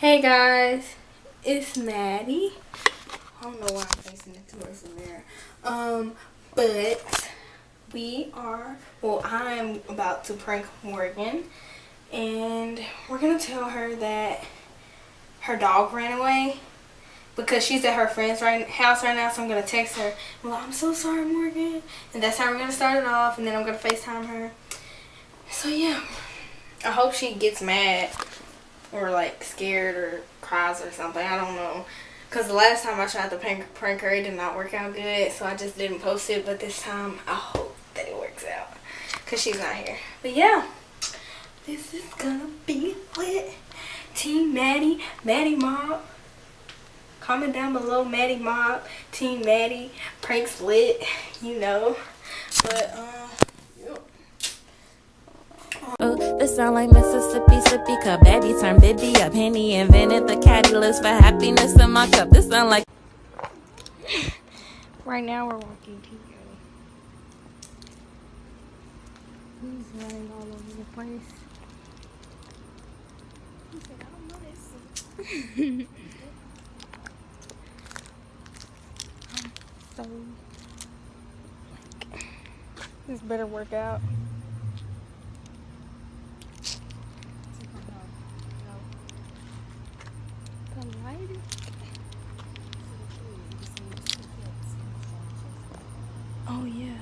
Hey guys, it's Maddie. I don't know why I'm facing it towards the mirror. But I'm about to prank Morgan, and we're gonna tell her that her dog ran away because she's at her friend's house right now. So I'm gonna text her. Well, I'm so sorry, Morgan, and that's how we're gonna start it off. And then I'm gonna FaceTime her. So yeah, I hope she gets mad or like scared or cries or something. I don't know, because the last time I tried to prank her, it did not work out good, so I just didn't post it. But this time I hope that it works out because she's not here. But yeah, this is gonna be lit. Team Maddie, MaddiyMOB. Comment down below, MaddiyMOB, Team Maddie, pranks lit, you know. But Oh, this sound like Mississippi sippy cup. Baby turn baby up. Henny invented the catalyst for happiness in my cup. This sound like. right now we're walking to you. He's running all over the place. He said, I don't know this. So, like, this better work out. Oh yeah.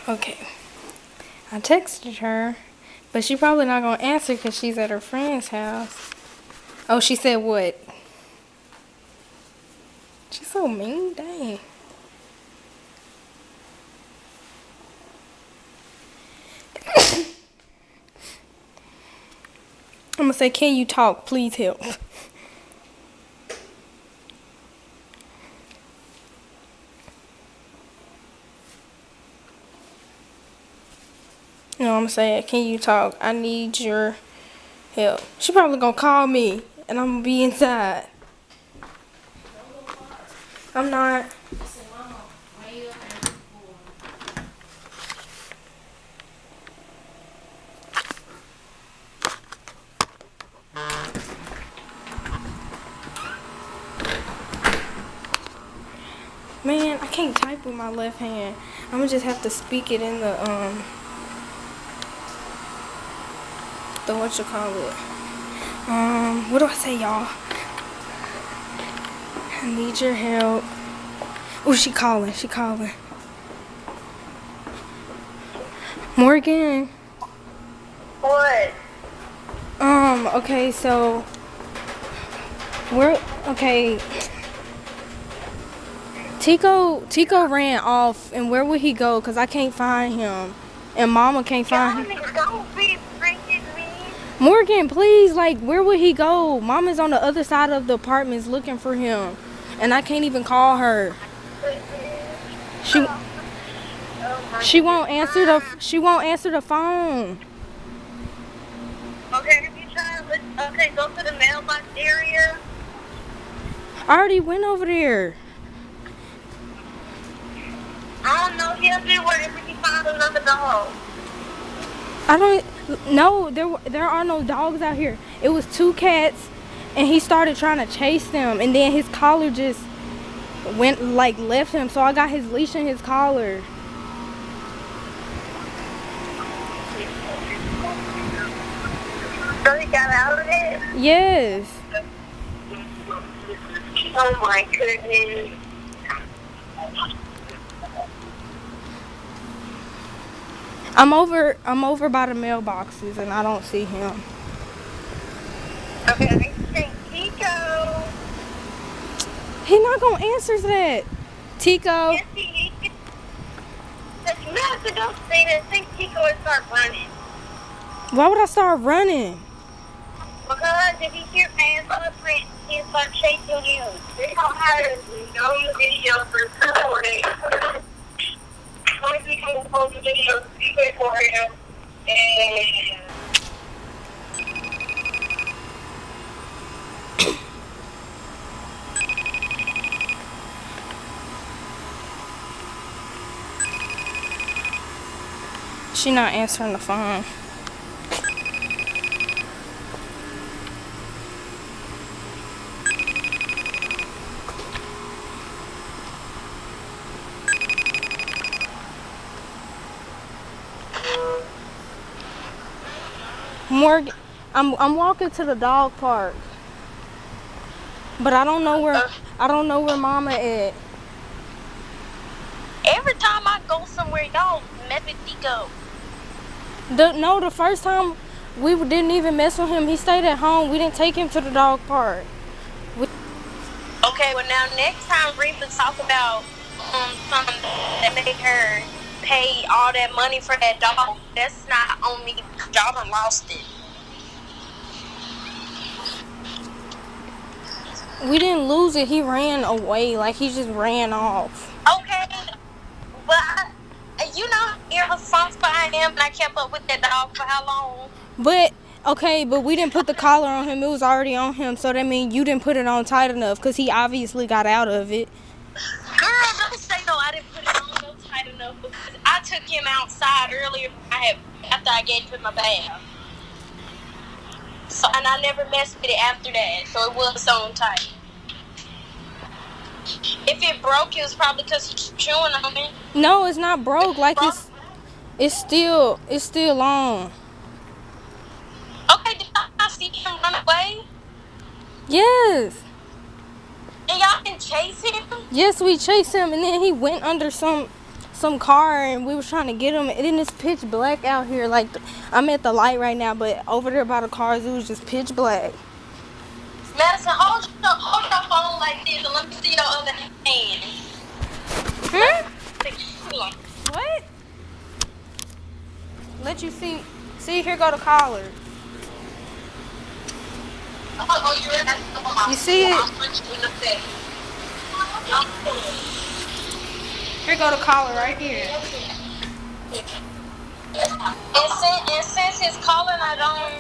Okay. I texted her, but she probably not gonna answer because she's at her friend's house. Oh, she said what? She's so mean, dang. I'm gonna say, can you talk? Please help. No, I'm gonna say, can you talk? I need your help. She probably gonna call me, and I'm gonna be inside. I'm not. Man, I can't type with my left hand. I'm gonna just have to speak it in the whatchamacallit. What do I say, y'all? I need your help. Oh, she calling. She calling. Morgan. What? Okay, so okay. Tico ran off, and where would he go? Cause I can't find him, and Mama can't find him. Don't be freaking me. Morgan, please, like, where would he go? Mama's on the other side of the apartments looking for him, and I can't even call her. She won't answer the phone. Okay, go to the mailbox area. I already went over there. I don't know. He'll be wherever he finds another dog. I don't know. There are no dogs out here. It was 2 cats, and he started trying to chase them, and then his collar just left him. So I got his leash and his collar. So he got out of it? Yes. Oh my goodness. I'm over by the mailboxes, and I don't see him. Okay, I think Tico. He not gonna answer that. Tico. Yes, he is. You have to go stay there. Think Tico would start running. Why would I start running? Because if he hears fans footprints, he'll start chasing you. They don't have no video for 4 days. Only people who post the videos for him, and She not answering the phone. Morgan, I'm walking to the dog park, but I don't know where Mama at. Every time I go somewhere, y'all mess with Nico. The first time we didn't even mess with him. He stayed at home. We didn't take him to the dog park. Okay, well now next time Reba talk about something that made her pay all that money for that dog, that's not on me. Y'all done lost it. We didn't lose it. He ran away. Like, he just ran off. Okay, but you know how irresponsible I am, and I kept up with that dog for how long? But we didn't put the collar on him. It was already on him. So that means you didn't put it on tight enough because he obviously got out of it. Girl, don't say no. I didn't put it on no tight enough because I took him outside earlier after I gave him a bath. So, and I never messed with it after that, so it was on tight. If it broke, it was probably because he's chewing on it. No, it's not broke. Like, it's still on. Okay, did I see him run away? Yes. And y'all can chase him? Yes, we chased him, and then he went under some car, and we was trying to get him. And then it's pitch black out here. Like, I'm at the light right now, but over there by the cars, it was just pitch black. Madison, hold your phone like this, and let me see your other hand. What? Let you see. See, here go the collar. You see it? Here go the collar right here. And since his collar not on,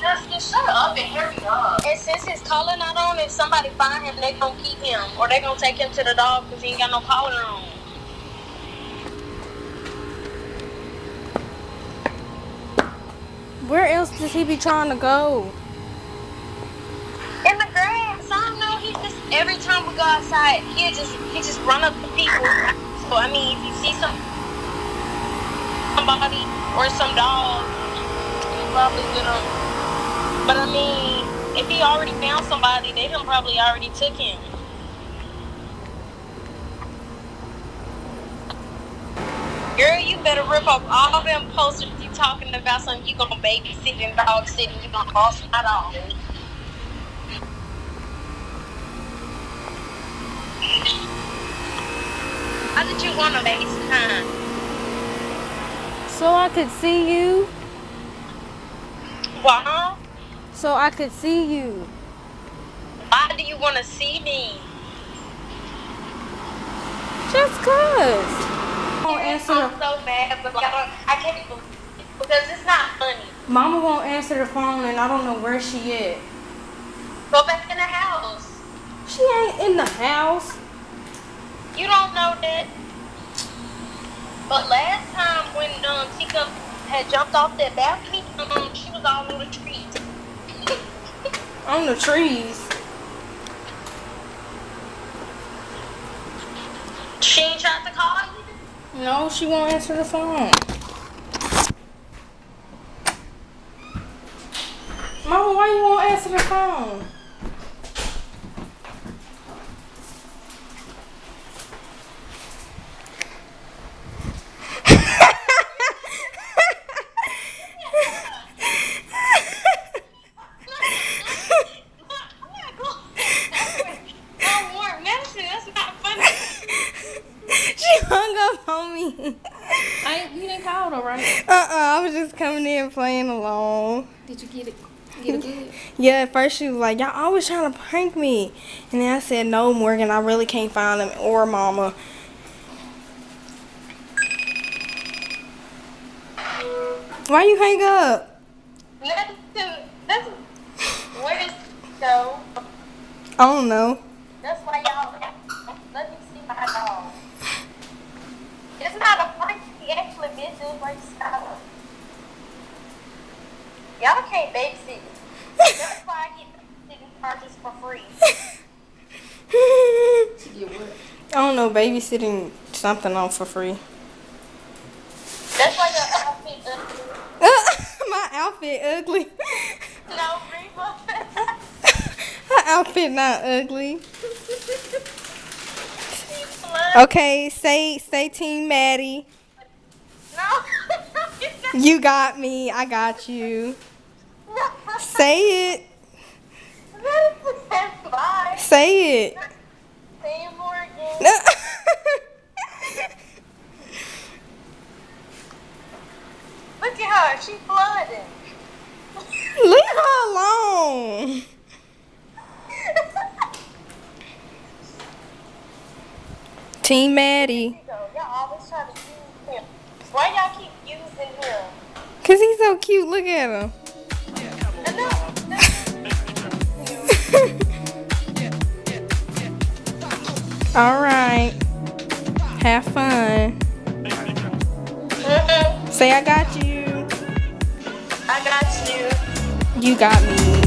just shut up and hurry up. And since his collar not on, if somebody find him, they gonna keep him, or they gonna take him to the dog because he ain't got no collar on. Where else does he be trying to go? In the grass. I don't know. He just every time we go outside, he just run up to people. So I mean, if you see somebody or some dog, you probably with him. But I mean, if he already found somebody, they done probably already took him. Girl, you better rip up all them posters you talking about something you gonna babysit and dog sit and you gonna boss that off. How did you want to FaceTime? So I could see you. Why? So I could see you. Why do you want to see me? Just cause. Won't answer. I'm so mad, but like, I can't even because it's not funny. Mama won't answer the phone, and I don't know where she at. Go back in the house. She ain't in the house. You don't know that. But last time when Tika had jumped off that balcony, she was all on the trees. On the trees. She ain't tried to call you? No, she won't answer the phone. Mama, why you won't answer the phone? You didn't call though, right? I was just coming in playing alone. Did you get it good? Yeah, at first she was like, y'all always trying to prank me. And then I said, no, Morgan, I really can't find him or Mama. Why you hang up? Where did he go? I don't know. That's why y'all, let me see my dog. It's not a prank. He actually business like stop. Y'all can't babysit. That's why I get babysitting charges for free. I don't know, babysitting something on for free. That's why your outfit My outfit ugly. No, Reba. Her outfit not ugly. Blood. Okay, say Team Maddie. No. You got me. I got you. Say it. Bye. Say it. Say it more again. No. Look at her. She's flooding. Leave her alone. Team Maddie. Y'all always try to use him. Why y'all keep using him? Cause he's so cute. Look at him. All right. Have fun. Say I got you. I got you. You got me.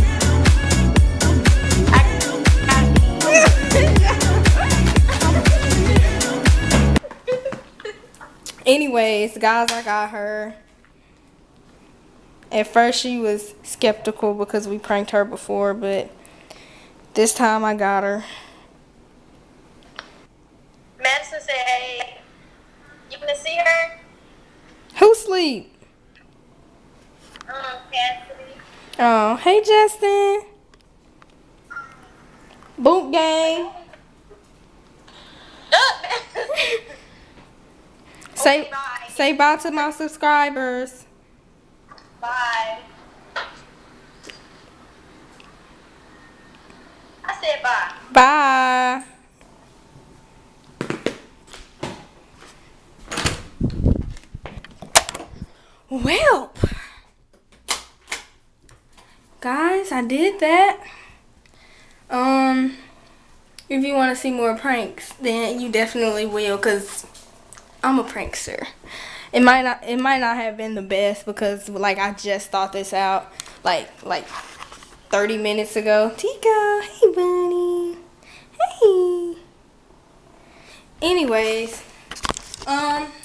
I got Anyways, guys, I got her. At first, she was skeptical because we pranked her before, but this time I got her. Madison said, hey, you want to see her? Who sleep? Cassidy. Oh, hey, Justin. Boot gang. Say bye to my subscribers. Bye. I said bye. Bye. Well, guys, I did that. If you want to see more pranks, then you definitely will, cause I'm a prankster. It might not have been the best because like I just thought this out like 30 minutes ago. Tika, hey bunny, hey. Anyways,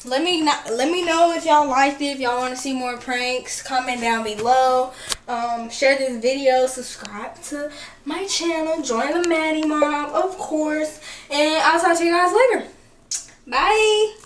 let me know if y'all liked it. If y'all want to see more pranks, comment down below. Share this video, subscribe to my channel, join the MaddiyMOB, of course, and I'll talk to you guys later. Bye.